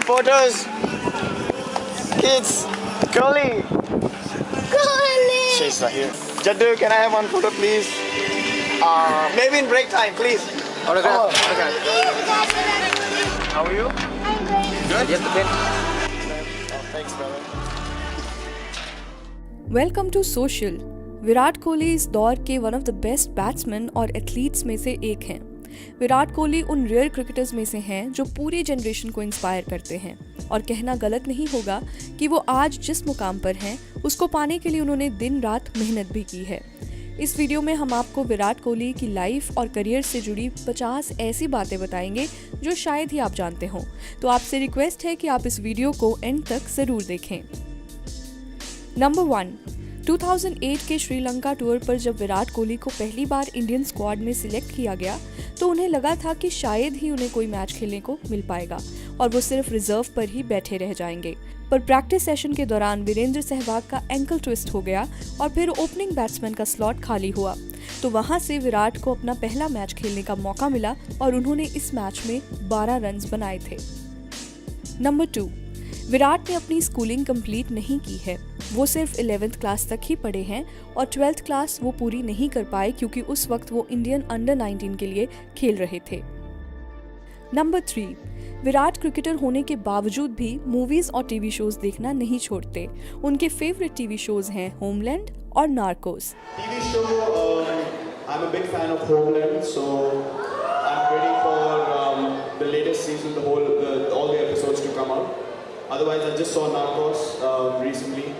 photos. Kids. Kohli. She's not here. Jaddu, can I have one photo, please? Maybe in break time, please. Autograph. How are you? Good. You have the pen. Thanks, brother. Welcome to social. Virat Kohli इस दौर के one of the best batsman और athletes में से एक हैं। विराट कोहली उन rare cricketers में से हैं जो पूरी जनरेशन को इंस्पायर करते हैं और कहना गलत नहीं होगा कि वो आज जिस मुकाम पर हैं उसको पाने के लिए उन्होंने दिन रात मेहनत भी की है। इस वीडियो में हम आपको विराट कोहली की लाइफ और करियर से जुड़ी 50 ऐसी बातें बताएंगे जो शायद ही आप जानते हों। तो आपसे रिक्वेस्ट है कि आप इस वीडियो को एंड तक ज़रूर देखें। नंबर 1, 2008 के श्रीलंका टूर पर जब विराट कोहली को पहली बार इंडियन स्क्वाड में सिलेक्ट किया गया तो उन्हें लगा था कि शायद ही उन्हें कोई मैच खेलने को मिल पाएगा और वो सिर्फ रिजर्व पर ही बैठे रह जाएंगे। पर प्रैक्टिस सेशन के दौरान वीरेंद्र सहवाग का एंकल ट्विस्ट हो गया और फिर ओपनिंग बैट्समैन का स्लॉट खाली हुआ, तो वहां से विराट को अपना पहला मैच खेलने का मौका मिला और उन्होंने इस मैच में 12 रन बनाए थे। नंबर 2, विराट ने अपनी स्कूलिंग कंप्लीट नहीं की है। वो सिर्फ 11th क्लास तक ही पढ़े हैं और 12th क्लास वो पूरी नहीं कर पाए क्योंकि उस वक्त वो इंडियन अंडर 19 के लिए खेल रहे थे। नंबर 3, विराट क्रिकेटर होने के बावजूद भी मूवीज और टीवी शोज देखना नहीं छोड़ते। उनके फेवरेट टीवी शोज हैं होमलैंड और Narcos. TV show, I'm a big fan of Homeland, so I'm waiting for the latest season, all the episodes to come out. Otherwise, I just saw Narcos recently.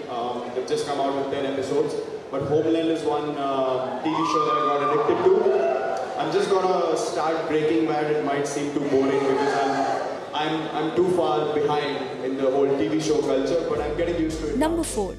They've just come out with 10 episodes. But Homeland is one TV show that I got addicted to. I'm just gonna start Breaking Bad. It might seem too boring because I'm too far behind in the whole TV show culture, but I'm getting used to it. Number 4,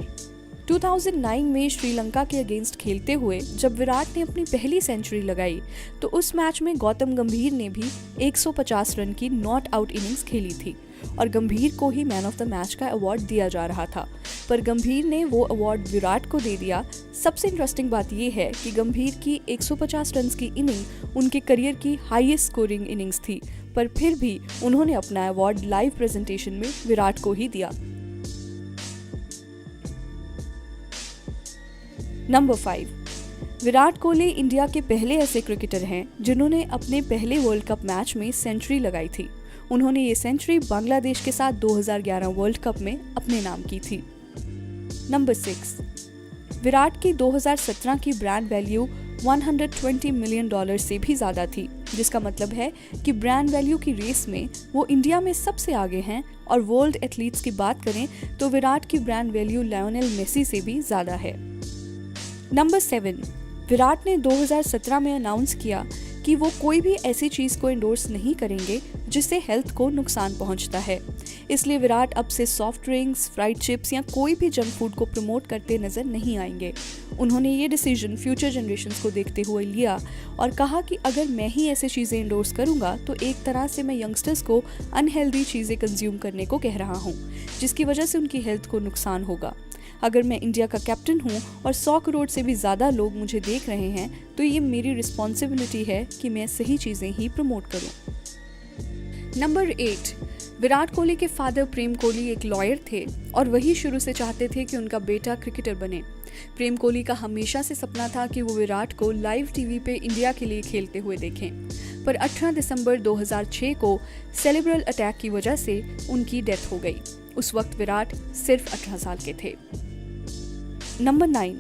2009 में श्रीलंका के against खेलते हुए जब विराट ने अपनी पहली century लगाई तो उस मैच में गौतम गंभीर ने भी 150 रन की नॉट आउट इनिंग्स खेली थी और गंभीर को ही मैन ऑफ द मैच का अवार्ड दिया जा रहा था, पर गंभीर ने वो अवार्ड विराट को दे दिया। सबसे इंटरेस्टिंग बात यह है कि गंभीर की 150 रन की इनिंग उनके करियर की हाईएस्ट स्कोरिंग इनिंग्स थी, पर फिर भी उन्होंने अपना अवार्ड लाइव प्रेजेंटेशन में विराट को ही दिया। नंबर 5, विराट कोहली इंडिया के पहले ऐसे क्रिकेटर हैं जिन्होंने अपने पहले वर्ल्ड कप मैच में सेंचुरी लगाई थी। उन्होंने ये सेंचुरी बांग्लादेश के साथ 2011 वर्ल्ड कप में अपने नाम की थी। नंबर 6, विराट की 2017 की ब्रांड वैल्यू $120 मिलियन से भी ज़्यादा थी, जिसका मतलब है कि ब्रांड वैल्यू की रेस में वो इंडिया में सबसे आगे हैं और वर्ल्ड एथलीट्स की बात करें तो विराट की ब्रांड वैल्यू लायोनेल मेसी से भी ज़्यादा है। नंबर 7, विराट ने 2017 में अनाउंस किया कि वो कोई भी ऐसी चीज़ को एंडोर्स नहीं करेंगे जिससे हेल्थ को नुकसान पहुंचता है। इसलिए विराट अब से सॉफ्ट ड्रिंक्स, फ्राइड चिप्स या कोई भी जंक फूड को प्रमोट करते नजर नहीं आएंगे। उन्होंने ये डिसीजन फ्यूचर जनरेशंस को देखते हुए लिया और कहा कि अगर मैं ही ऐसी चीज़ें एंडोर्स करूंगा तो एक तरह से मैं यंगस्टर्स को अनहेल्दी चीज़ें कंज्यूम करने को कह रहा हूँ, जिसकी वजह से उनकी हेल्थ को नुकसान होगा। अगर मैं इंडिया का कैप्टन हूँ और 100 करोड़ से भी ज़्यादा लोग मुझे देख रहे हैं तो ये मेरी रिस्पॉन्सिबिलिटी है कि मैं सही चीज़ें ही प्रमोट करूँ। नंबर 8, विराट कोहली के फादर प्रेम कोहली एक लॉयर थे और वही शुरू से चाहते थे कि उनका बेटा क्रिकेटर बने। प्रेम कोहली का हमेशा से सपना था कि वो विराट को लाइव टीवी पे इंडिया के लिए खेलते हुए देखें, पर 18 दिसंबर 2006 को सेरेब्रल अटैक की वजह से उनकी डेथ हो गई। उस वक्त विराट सिर्फ 18 साल के थे। नंबर 9,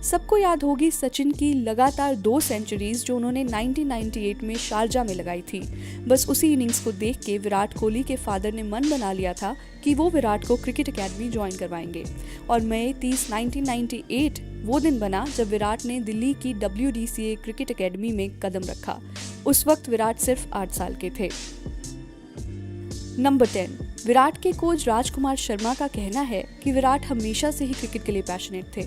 सबको याद होगी सचिन की लगातार 2 सेंचुरीज जो उन्होंने 1998 में शारजा में लगाई थी। बस उसी इनिंग्स को देख के विराट कोहली के फादर ने मन बना लिया था कि वो विराट को क्रिकेट एकेडमी ज्वाइन करवाएंगे और मई 30, 1998 वो दिन बना जब विराट ने दिल्ली की WDCA क्रिकेट एकेडमी में कदम रखा। उस वक्त विराट सिर्फ 8 साल के थे। नंबर 10, विराट के कोच राजकुमार शर्मा का कहना है कि विराट हमेशा से ही क्रिकेट के लिए पैशनेट थे।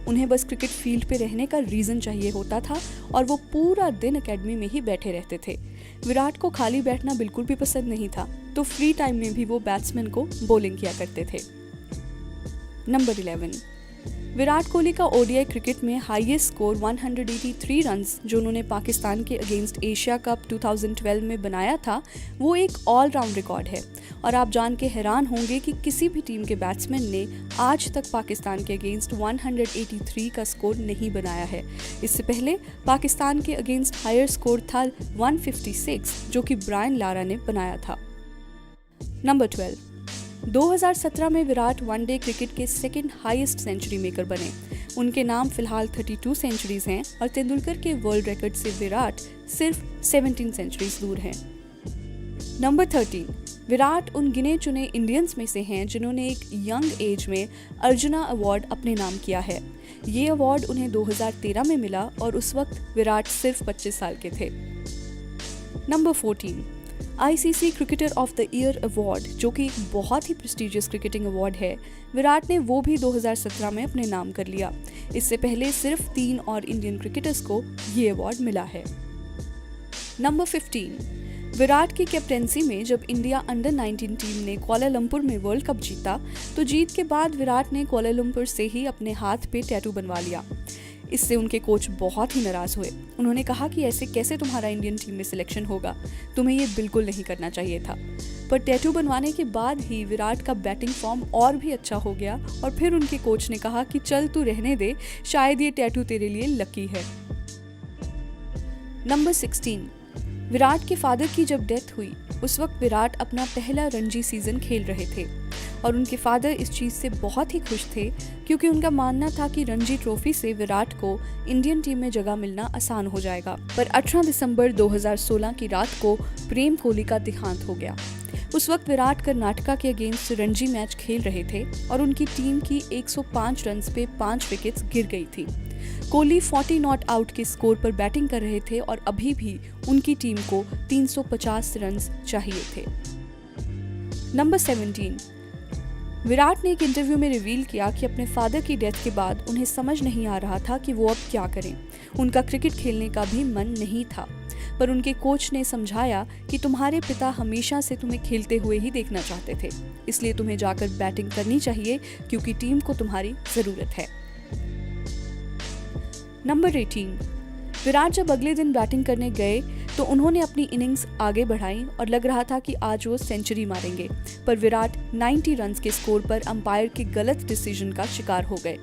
उन्हें बस क्रिकेट फील्ड पे रहने का रीज़न चाहिए होता था और वो पूरा दिन एकेडमी में ही बैठे रहते थे। विराट को खाली बैठना बिल्कुल भी पसंद नहीं था, तो फ्री टाइम में भी वो बैट्समैन को बॉलिंग किया करते थे। नंबर 11, विराट कोहली का ओडीआई क्रिकेट में हाईएस्ट स्कोर 183 रन्स जो उन्होंने पाकिस्तान के अगेंस्ट एशिया कप 2012 में बनाया था, वो एक ऑलराउंड रिकॉर्ड है। और आप जान के हैरान होंगे कि किसी भी टीम के बैट्समैन ने आज तक पाकिस्तान के अगेंस्ट 183 का स्कोर नहीं बनाया है। इससे पहले पाकिस्तान के अगेंस्ट हायर स्कोर था 156 जो कि ब्रायन लारा ने बनाया था। नंबर 12, 2017 में विराट वनडे क्रिकेट के सेकंड हाईएस्ट सेंचुरी मेकर बने। उनके नाम फिलहाल 32 सेंचुरीज हैं और तेंदुलकर के वर्ल्ड रिकॉर्ड से विराट सिर्फ 17 सेंचुरीज दूर हैं। नंबर 13, विराट उन गिने चुने इंडियंस में से हैं जिन्होंने एक यंग एज में अर्जुना अवार्ड अपने नाम किया है। ये अवार्ड उन्हें 2013 में मिला और उस वक्त विराट सिर्फ 25 साल के थे। Number 14, ICC cricketer of the year award जो कि एक बहुत ही प्रेस्टिजियस क्रिकेटिंग अवार्ड है, विराट ने वो भी 2017 में अपने नाम कर लिया। इससे पहले सिर्फ 3 और इंडियन क्रिकेटर्स को ये अवार्ड मिला है। नंबर 15, विराट की कैप्टेंसी में जब इंडिया अंडर 19 टीम ने कुआलालंपुर में वर्ल्ड कप जीता तो जीत के बाद विराट ने कुआलालंपुर से ही अपने हाथ पे टैटू बनवा लिया। इससे उनके कोच बहुत ही नाराज हुए। उन्होंने कहा कि ऐसे कैसे तुम्हारा इंडियन टीम में सिलेक्शन होगा, तुम्हें ये बिल्कुल नहीं करना चाहिए था। पर टैटू बनवाने के बाद ही विराट का बैटिंग फॉर्म और भी अच्छा हो गया और फिर उनके कोच ने कहा कि चल तू रहने दे, शायद ये टैटू तेरे लिए लकी है। नंबर 16, विराट के फादर की जब डेथ हुई उस वक्त विराट अपना पहला रणजी सीजन खेल रहे थे और उनके फादर इस चीज़ से बहुत ही खुश थे क्योंकि उनका मानना था कि रणजी ट्रॉफी से विराट को इंडियन टीम में जगह मिलना आसान हो जाएगा। पर 18 दिसंबर 2016 की रात को प्रेम कोहली का देहांत हो गया। उस वक्त विराट कर्नाटका के अगेंस्ट रणजी मैच खेल रहे थे और उनकी टीम की 105 रन्स पे 5 विकेट्स गिर गई थी। कोहली 40 नॉट आउट के स्कोर पर बैटिंग कर रहे थे और अभी भी उनकी टीम को 350 रन्स चाहिए थे। नंबर 17, विराट ने एक इंटरव्यू में रिवील किया कि अपने फादर की डेथ के बाद उन्हें समझ नहीं आ रहा था कि वो अब क्या करें। उनका क्रिकेट खेलने का भी मन नहीं था, पर उनके कोच ने समझाया कि तुम्हारे पिता हमेशा से तुम्हें खेलते हुए ही देखना चाहते थे, इसलिए तुम्हें जाकर बैटिंग करनी चाहिए क्योंकि टीम को तुम्हारी ज़रूरत है। नंबर 18, विराट जब अगले दिन बैटिंग करने गए तो उन्होंने अपनी इनिंग्स आगे बढ़ाई और लग रहा था कि आज वो सेंचुरी मारेंगे, पर विराट 90 रन्स के स्कोर पर अंपायर के गलत डिसीजन का शिकार हो गए।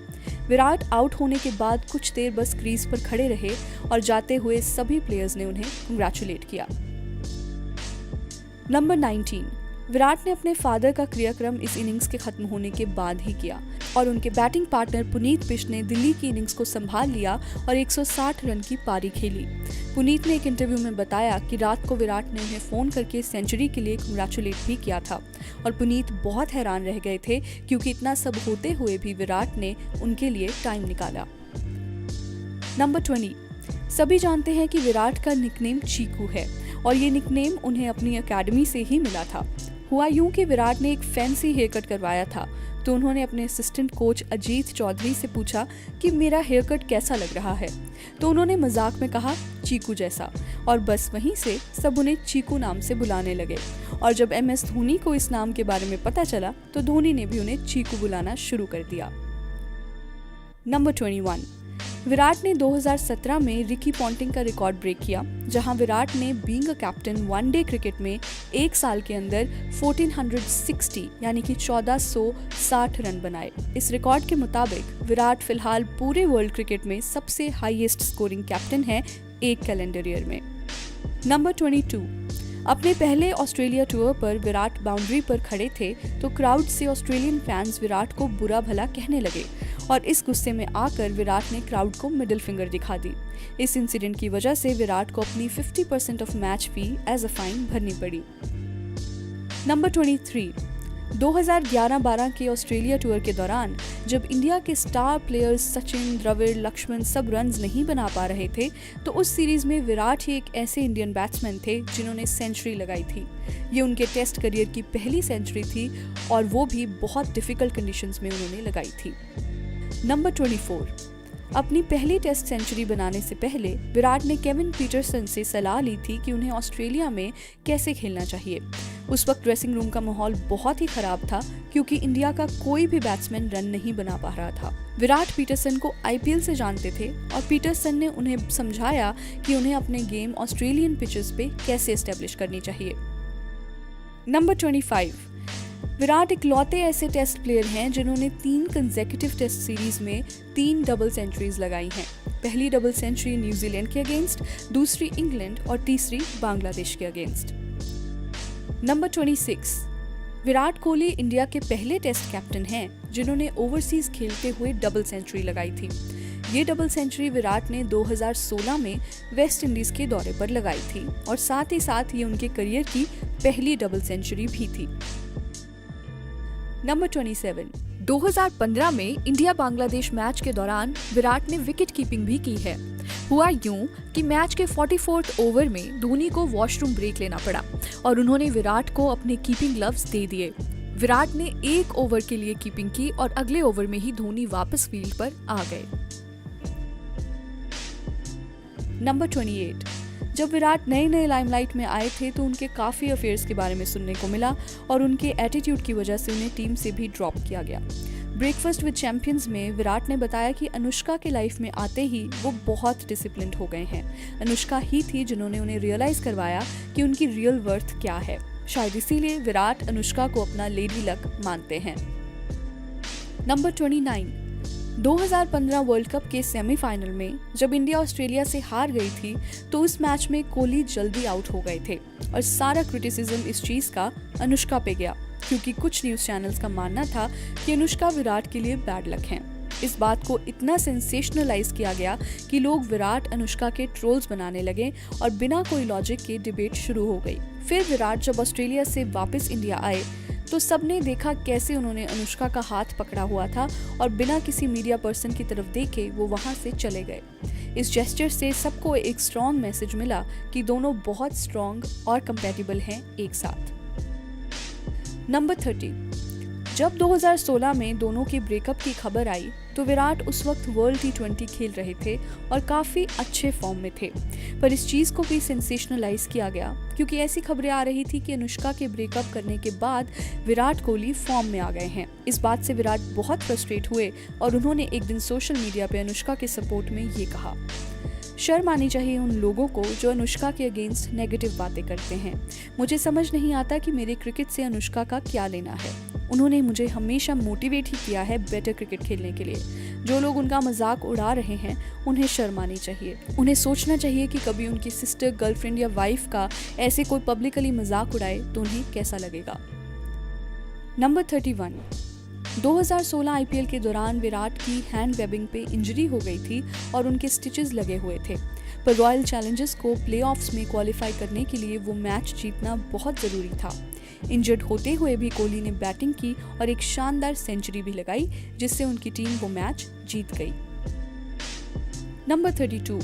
विराट आउट होने के बाद कुछ देर बस क्रीज पर खड़े रहे और जाते हुए सभी प्लेयर्स ने उन्हें कंग्रेचुलेट किया। नंबर 19, विराट ने अपने फादर का क्रियाक्रम इस इनिंग्स के खत्म होने के बाद ही किया और उनके बैटिंग पार्टनर पुनीत बिष्ट ने दिल्ली की इनिंग्स को संभाल लिया और 160 रन की पारी खेली। पुनीत ने एक इंटरव्यू में बताया कि रात को विराट ने उन्हें फ़ोन करके सेंचुरी के लिए कंग्रेचुलेट भी किया था और पुनीत बहुत हैरान रह गए थे क्योंकि इतना सब होते हुए भी विराट ने उनके लिए टाइम निकाला। नंबर 20, सभी जानते हैं कि विराट का निकनेम चीकू है और ये निकनेम उन्हें अपनी एकेडमी से ही मिला था। हुआ यूं कि विराट ने एक फैंसी हेयर कट करवाया था तो उन्होंने अपने असिस्टेंट कोच अजीत चौधरी से पूछा कि मेरा हेयर कट कैसा लग रहा है, तो उन्होंने मजाक में कहा चीकू जैसा, और बस वहीं से सब उन्हें चीकू नाम से बुलाने लगे। और जब MS धोनी को इस नाम के बारे में पता चला तो धोनी ने भी उन्हें चीकू बुलाना शुरू कर दिया। नंबर 21, विराट ने 2017 में रिकी पॉन्टिंग का रिकॉर्ड ब्रेक किया, जहां विराट ने being a captain one day cricket में एक साल के अंदर 1460 यानी कि 1460 रन बनाए। इस रिकॉर्ड के मुताबिक विराट फिलहाल पूरे वर्ल्ड क्रिकेट में सबसे हाईएस्ट स्कोरिंग कैप्टन है एक कैलेंडर ईयर में। नंबर 22, अपने पहले ऑस्ट्रेलिया टूर पर विराट बाउंड्री पर खड़े थे तो क्राउड से ऑस्ट्रेलियन फैंस विराट को बुरा भला कहने लगे और इस गुस्से में आकर विराट ने क्राउड को मिडिल फिंगर दिखा दी। इस इंसिडेंट की वजह से विराट को अपनी 50% of match fee as a fine भरनी पड़ी। नंबर 23, 2011-12 के ऑस्ट्रेलिया टूर के दौरान जब इंडिया के स्टार प्लेयर्स सचिन, द्रविड़, लक्ष्मण सब रन्स नहीं बना पा रहे थे तो उस सीरीज में विराट ही एक ऐसे इंडियन बैट्समैन थे जिन्होंने सेंचुरी लगाई थी। ये उनके टेस्ट करियर की पहली सेंचुरी थी और वो भी बहुत डिफिकल्ट कंडीशंस में उन्होंने लगाई थी। नंबर 24, अपनी पहली टेस्ट सेंचुरी बनाने से पहले विराट ने केविन पीटरसन से सलाह ली थी कि उन्हें ऑस्ट्रेलिया में कैसे खेलना चाहिए। उस वक्त ड्रेसिंग रूम का माहौल बहुत ही खराब था क्योंकि इंडिया का कोई भी बैट्समैन रन नहीं बना पा रहा था। विराट पीटरसन को आईपीएल से जानते थे और पीटरसन ने उन्हें समझाया कि उन्हें अपने गेम ऑस्ट्रेलियन पिचेस पे कैसे एस्टेब्लिश करनी चाहिए। नंबर 25, विराट इकलौते ऐसे टेस्ट प्लेयर हैं जिन्होंने 3 कंसेक्यूटिव टेस्ट सीरीज में 3 डबल सेंचुरीज लगाई हैं। पहली डबल सेंचुरी न्यूजीलैंड के अगेंस्ट, दूसरी इंग्लैंड और तीसरी बांग्लादेश के against. Number 26, Virat Kohli India के पहले टेस्ट कैप्टन हैं जिन्होंने ओवरसीज खेलते हुए डबल सेंचुरी लगाई थी। ये डबल सेंचुरी विराट ने 2016 में वेस्ट इंडीज के दौरे पर लगाई थी और साथ ही साथ ये उनके करियर की पहली डबल सेंचुरी भी थी। नंबर 27, 2015 में इंडिया बांग्लादेश मैच के दौरान विराट ने विकेट कीपिंग भी की है। हुआ यूं कि मैच के 44वें ओवर में धोनी को वॉशरूम ब्रेक लेना पड़ा और उन्होंने विराट को अपने कीपिंग ग्लव्स दे दिए। विराट ने 1 ओवर के लिए कीपिंग की और अगले ओवर में ही धोनी वापस फील्ड पर आ गए। नंबर 28, जब विराट नए लाइमलाइट में आए थे तो उनके काफी अफेयर्स के बारे में सुनने को मिला और उनके एटीट्यूड की वजह से उन्हें टीम से भी ड्रॉप किया गया। ब्रेकफास्ट विद चैंपियंस में विराट ने बताया कि अनुष्का के लाइफ में आते ही वो बहुत डिसिप्लिन्ड हो गए हैं। अनुष्का ही थी जिन्होंने उन्हें रियलाइज करवाया कि उनकी रियल वर्थ क्या है। शायद इसीलिए विराट अनुष्का को अपना लेडी लक मानते हैं। नंबर 29, 2015 वर्ल्ड कप के सेमीफाइनल में जब इंडिया ऑस्ट्रेलिया से हार गई थी तो उस मैच में कोहली जल्दी आउट हो गए थे और सारा क्रिटिसिज्म इस चीज का अनुष्का पे गया क्योंकि कुछ न्यूज चैनल्स का मानना था कि अनुष्का विराट के लिए बैड लक हैं। इस बात को इतना सेंसेशनलाइज किया गया कि लोग विराट अनुष्का के ट्रोल्स बनाने लगे और बिना कोई लॉजिक के डिबेट शुरू हो गई। फिर विराट जब ऑस्ट्रेलिया से वापस इंडिया आए तो सबने देखा कैसे उन्होंने अनुष्का का हाथ पकड़ा हुआ था और बिना किसी मीडिया पर्सन की तरफ देखे वो वहां से चले गए। इस जेस्चर से सबको एक स्ट्रॉन्ग मैसेज मिला कि दोनों बहुत स्ट्रॉन्ग और कंपैटिबल हैं एक साथ। नंबर 30, जब 2016 में दोनों के ब्रेकअप की खबर आई तो विराट उस वक्त वर्ल्ड T20 खेल रहे थे और काफी अच्छे फॉर्म में थे, पर इस चीज को भी सेंसेशनलाइज किया गया क्योंकि ऐसी खबरें आ रही थी कि अनुष्का के ब्रेकअप करने के बाद विराट कोहली फॉर्म में आ गए हैं। इस बात से विराट बहुत फ्रस्ट्रेट हुए और उन्होंने एक दिन सोशल मीडिया पे अनुष्का के सपोर्ट में ये कहा, शर्म आनी चाहिए उन लोगों को जो अनुष्का के अगेंस्ट नेगेटिव बातें करते हैं। मुझे समझ नहीं आता कि मेरे क्रिकेट से अनुष्का का क्या लेना है। उन्होंने मुझे हमेशा मोटिवेट ही किया है बेटर क्रिकेट खेलने के लिए। जो लोग उनका मजाक उड़ा रहे हैं उन्हें शर्म आनी चाहिए। उन्हें सोचना चाहिए कि कभी उनकी सिस्टर, गर्लफ्रेंड या वाइफ का ऐसे कोई पब्लिकली मजाक उड़ाए तो उन्हें कैसा लगेगा। नंबर 31, 2016 आईपीएल के दौरान विराट की हैंड वेबिंग पे इंजरी हो गई थी और उनके स्टिचेस लगे हुए थे, पर रॉयल चैलेंजर्स को प्लेऑफ्स में क्वालिफाई करने के लिए वो मैच जीतना बहुत जरूरी था। इंजर्ड होते हुए भी कोहली ने बैटिंग की और एक शानदार सेंचुरी भी लगाई जिससे उनकी टीम वो मैच जीत गई। नंबर 32,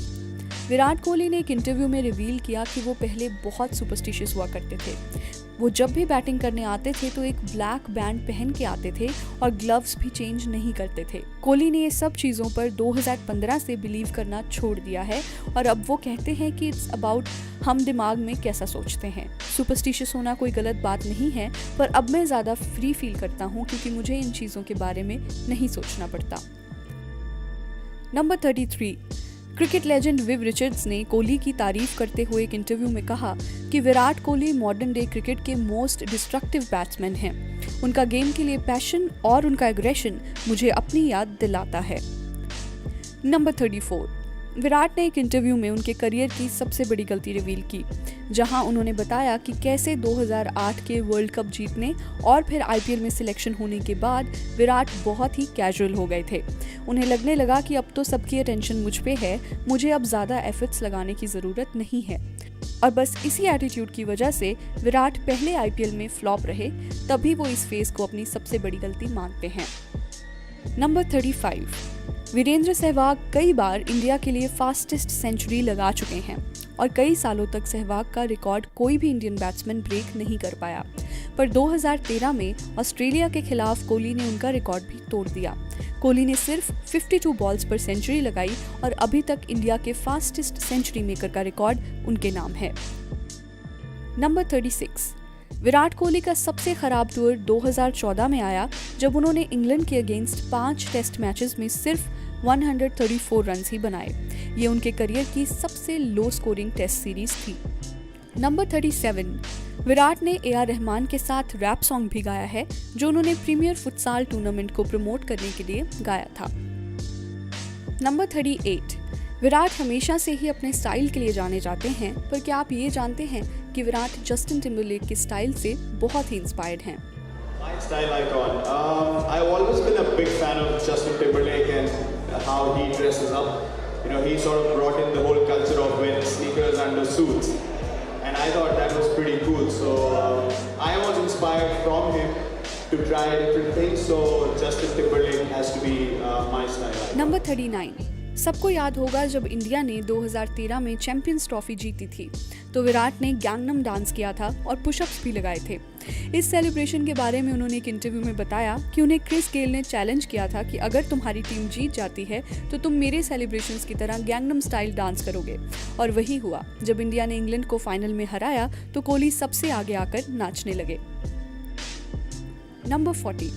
विराट कोहली ने एक इंटरव्यू में रिवील किया कि वो पहले बहुत सुपरस्टिशियस हुआ करते थे। वो जब भी बैटिंग करने आते थे तो एक ब्लैक बैंड पहन के आते थे और ग्लव्स भी चेंज नहीं करते थे। कोहली ने ये सब चीज़ों पर 2015 से बिलीव करना छोड़ दिया है और अब वो कहते हैं कि इट्स अबाउट हम दिमाग में कैसा सोचते हैं। सुपरस्टिशियस होना कोई गलत बात नहीं है, पर अब मैं ज़्यादा फ्री फील करता हूँ क्योंकि मुझे इन चीज़ों के बारे में नहीं सोचना पड़ता। Number 33, cricket legend Viv Richards ने कोहली की तारीफ करते हुए एक इंटरव्यू में कहा कि Virat Kohli modern day cricket के मोस्ट डिस्ट्रक्टिव बैट्समैन हैं। उनका गेम के लिए पैशन और उनका एग्रेशन मुझे अपनी याद दिलाता है। नंबर 34, विराट ने एक इंटरव्यू में उनके करियर की सबसे बड़ी गलती रिवील की, जहां उन्होंने बताया कि कैसे 2008 के वर्ल्ड कप जीतने और फिर आईपीएल में सिलेक्शन होने के बाद विराट बहुत ही कैजुअल हो गए थे। उन्हें लगने लगा कि अब तो सबकी अटेंशन मुझ पे है, मुझे अब ज़्यादा एफर्ट्स लगाने की ज़रूरत नहीं है। और बस इसी एटीट्यूड की वजह से विराट पहले आईपीएल में फ्लॉप रहे, तभी वो इस फेज को अपनी सबसे बड़ी गलती मानते हैं। नंबर 35, वीरेंद्र सहवाग कई बार इंडिया के लिए फास्टेस्ट सेंचुरी लगा चुके हैं और कई सालों तक सहवाग का रिकॉर्ड कोई भी इंडियन बैट्समैन ब्रेक नहीं कर पाया, पर 2013 में ऑस्ट्रेलिया के खिलाफ कोहली ने उनका रिकॉर्ड भी तोड़ दिया। कोहली ने सिर्फ 52 बॉल्स पर सेंचुरी लगाई और अभी तक इंडिया के फास्टेस्ट सेंचुरी मेकर का रिकॉर्ड उनके नाम है। नंबर 36, विराट कोहली का सबसे खराब टूर 2014 में आया, जब उन्होंने इंग्लैंड के अगेंस्ट 5 टेस्ट मैचेस में सिर्फ 134 रन ही बनाए। ये उनके करियर की सबसे लो स्कोरिंग टेस्ट सीरीज थी। नंबर 37, विराट ने AR रहमान के साथ रैप सॉन्ग भी गाया है, जो उन्होंने प्रीमियर फुटसाल टूर्नामेंट को प्रमोट करने के लिए गाया था। नंबर 38, विराट हमेशा से ही अपने स्टाइल के लिए जाने जाते हैं, पर क्या आप ये जानते हैं कि विराट जस्टिन टिम्बरलेक के स्टाइल से बहुत ही इंस्पायर्ड हैं। My style icon. I've always been a big fan of Justin Timberlake and how he dresses up. You know, he sort of brought in the whole culture of wearing sneakers under suits, and I thought that was pretty cool. So I was inspired from him to try different things. So Justin Timberlake has to be my style icon. Number 39, सबको याद होगा जब India ने 2013 में champions trophy जीती थी, तो विराट ने गैंगनम डांस किया था और पुशअप्स भी लगाए थे। इस सेलिब्रेशन के बारे में उन्होंने एक इंटरव्यू में बताया कि उन्हें क्रिस गेल ने चैलेंज किया था कि अगर तुम्हारी टीम जीत जाती है तो तुम मेरे सेलिब्रेशंस की तरह गैंगनम स्टाइल डांस करोगे, और वही हुआ। जब इंडिया ने इंग्लैंड को फाइनल में हराया तो कोहली सबसे आगे आकर नाचने लगे। नंबर 40,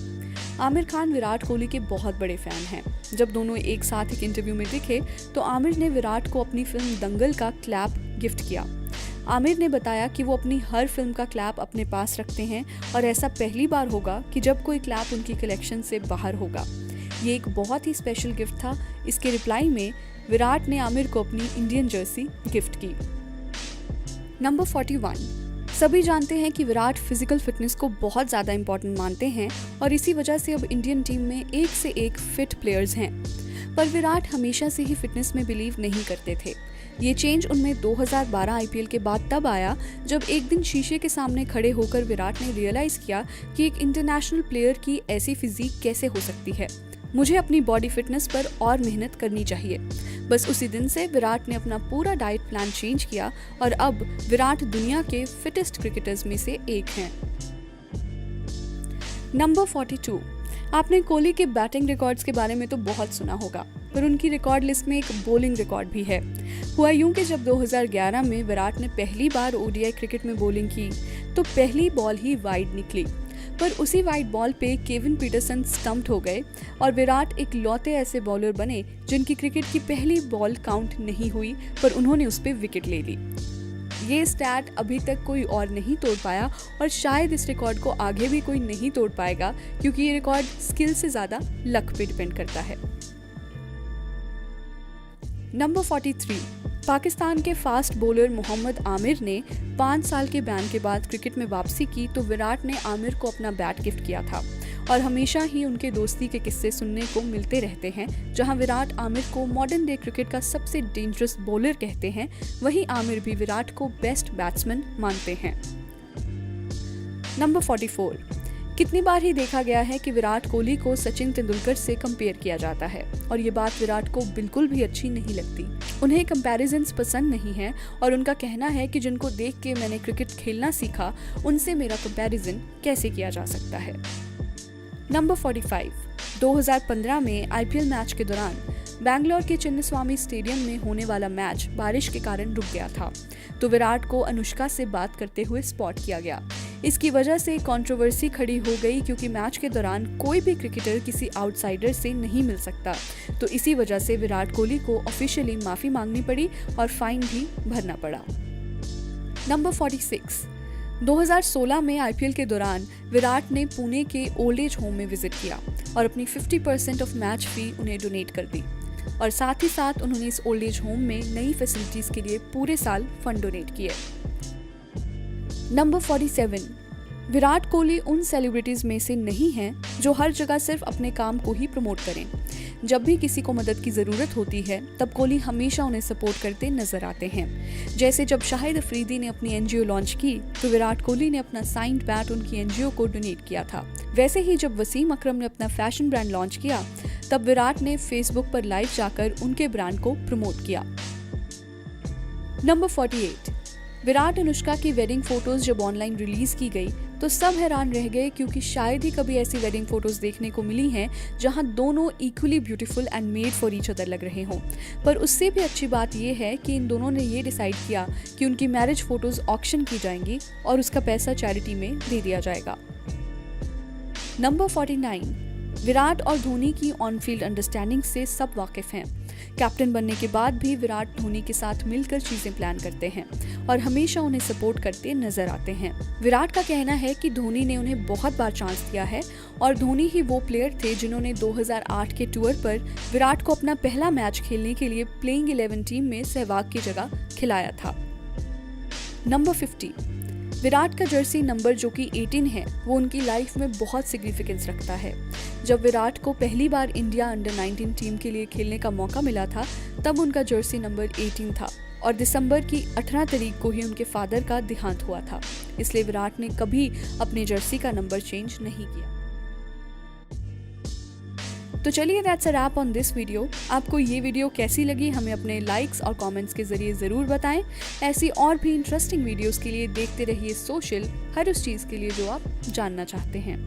आमिर खान विराट कोहली के बहुत बड़े फैन हैं। जब दोनों एक साथ एक इंटरव्यू में दिखे तो आमिर ने विराट को अपनी फिल्म दंगल का क्लैप गिफ्ट किया। आमिर ने बताया कि वो अपनी हर फिल्म का क्लैप अपने पास रखते हैं और ऐसा पहली बार होगा कि जब कोई क्लैप उनकी कलेक्शन से बाहर होगा। ये एक बहुत ही स्पेशल गिफ्ट था। इसके रिप्लाई में विराट ने आमिर को अपनी इंडियन जर्सी गिफ्ट की। नंबर 41, सभी जानते हैं कि विराट फिजिकल फिटनेस को बहुत ज़्यादा इंपॉर्टेंट मानते हैं और इसी वजह से अब इंडियन टीम में एक से एक फिट प्लेयर्स हैं। पर विराट हमेशा से ही फिटनेस में बिलीव नहीं करते थे। ये चेंज उनमें 2012 IPL के बाद तब आया जब एक दिन शीशे के सामने खड़े होकर विराट ने रियलाइज़ किया कि एक इंटरनेशनल प्लेयर की ऐसी फिजिक कैसे हो सकती है। मुझे अपनी बॉडी फिटनेस पर और मेहनत करनी चाहिए। बस उसी दिन से विराट ने अपना पूरा डाइट प्लान चेंज किया और अब विराट दुनिया के फिटेस्ट क्रिकेटर्स में से एक हैं। नंबर 42, आपने कोहली के बैटिंग रिकॉर्ड्स के बारे में तो बहुत सुना होगा, पर उनकी रिकॉर्ड लिस्ट में एक बॉलिंग रिकॉर्ड भी है। हुआ यूं कि जब 2011 में विराट ने पहली बार ODI क्रिकेट में बॉलिंग की तो पहली बॉल ही वाइड निकली, पर उसी वाइड बॉल पे केविन पीटरसन स्टम्प्ड हो गए और विराट एक लौते ऐसे बॉलर बने जिनकी क्रिकेट की पहली बॉल काउंट नहीं हुई, पर उन्होंने उस पे विकेट ले ली। ये स्टैट अभी तक कोई और नहीं तोड़ पाया और शायद इस रिकॉर्ड को आगे भी कोई नहीं तोड़ पाएगा, क्योंकि ये रिकॉर्ड स्किल से ज़्यादा लक पे डिपेंड करता है। नंबर 43, पाकिस्तान के फास्ट बॉलर मोहम्मद आमिर ने 5 साल के बैन के बाद क्रिकेट में वापसी की तो विराट ने आमिर को अपना बैट गिफ्ट किया था और हमेशा ही उनके दोस्ती के किस्से सुनने को मिलते रहते हैं। जहां विराट आमिर को मॉडर्न डे क्रिकेट का सबसे डेंजरस बॉलर कहते हैं, वहीं आमिर भी विराट को बेस्ट बैट्समैन मानते हैं। नंबर 44, कितनी बार ही देखा गया है कि विराट कोहली को सचिन तेंदुलकर से कंपेयर किया जाता है और ये बात विराट को बिल्कुल भी अच्छी नहीं लगती। उन्हें कंपैरिजन्स पसंद नहीं है और उनका कहना है कि जिनको देख के मैंने क्रिकेट खेलना सीखा, उनसे मेरा कंपैरिजन कैसे किया जा सकता है। नंबर 45, 2015 में IPL मैच के दौरान बैंगलोर के चिन्नस्वामी स्टेडियम में होने वाला मैच बारिश के कारण रुक गया था, तो विराट को अनुष्का से बात करते हुए स्पॉट किया गया। इसकी वजह से कंट्रोवर्सी खड़ी हो गई, क्योंकि मैच के दौरान कोई भी क्रिकेटर किसी आउटसाइडर से नहीं मिल सकता, तो इसी वजह से विराट कोहली को ऑफिशियली माफ़ी मांगनी पड़ी और फाइन भी भरना पड़ा। नंबर 46, 2016 में IPL के दौरान विराट ने पुणे के ओल्ड एज होम में विजिट किया और अपनी 50% ऑफ मैच फी उन्हें डोनेट कर दी और साथ ही साथ उन्होंने इस ओल्ड एज होम में नई फैसिलिटीज़ के लिए पूरे साल फंड डोनेट किए। नंबर 47, विराट कोहली उन सेलिब्रिटीज़ में से नहीं हैं जो हर जगह सिर्फ अपने काम को ही प्रमोट करें। जब भी किसी को मदद की ज़रूरत होती है तब कोहली हमेशा उन्हें सपोर्ट करते नजर आते हैं। जैसे जब शाहिद अफरीदी ने अपनी NGO लॉन्च की तो विराट कोहली ने अपना साइंड बैट उनकी NGO को डोनेट किया था। वैसे ही जब वसीम अकरम ने अपना फैशन ब्रांड लॉन्च किया तब विराट ने फेसबुक पर लाइव जाकर उनके ब्रांड को प्रमोट किया। नंबर 48, विराट अनुष्का की वेडिंग फोटोज जब ऑनलाइन रिलीज की गई तो सब हैरान रह गए, क्योंकि शायद ही कभी ऐसी वेडिंग फोटोज देखने को मिली हैं जहां दोनों equally beautiful and made for each other लग रहे हों। पर उससे भी अच्छी बात यह है कि इन दोनों ने ये डिसाइड किया कि उनकी मैरिज फोटोज ऑक्शन की जाएंगी और उसका पैसा चैरिटी में दे दिया जाएगा। नंबर 49, विराट और धोनी की ऑन फील्ड अंडरस्टैंडिंग से सब वाकिफ हैं। कैप्टन बनने के बाद भी विराट धोनी के साथ मिलकर चीजें प्लान करते हैं और हमेशा उन्हें सपोर्ट करते नजर आते हैं। विराट का कहना है कि धोनी ने उन्हें बहुत बार चांस दिया है और धोनी ही वो प्लेयर थे जिन्होंने 2008 के टूर पर विराट को अपना पहला मैच खेलने के लिए प्लेइंग 11 टीम में सहवाग की जगह खिलाया था। नंबर 50, विराट का जर्सी नंबर जो कि 18 है वो उनकी लाइफ में बहुत सिग्निफिकेंस रखता है। जब विराट को पहली बार इंडिया अंडर 19 टीम के लिए खेलने का मौका मिला था तब उनका जर्सी नंबर 18 था और दिसंबर की 18 तारीख को ही उनके फादर का देहांत हुआ था, इसलिए विराट ने कभी अपने जर्सी का नंबर चेंज नहीं किया। तो चलिए, that's a wrap on this video. आपको ये वीडियो कैसी लगी हमें अपने लाइक्स और कमेंट्स के जरिए ज़रूर बताएं। ऐसी और भी इंटरेस्टिंग वीडियोस के लिए देखते रहिए सोशल, हर उस चीज़ के लिए जो आप जानना चाहते हैं।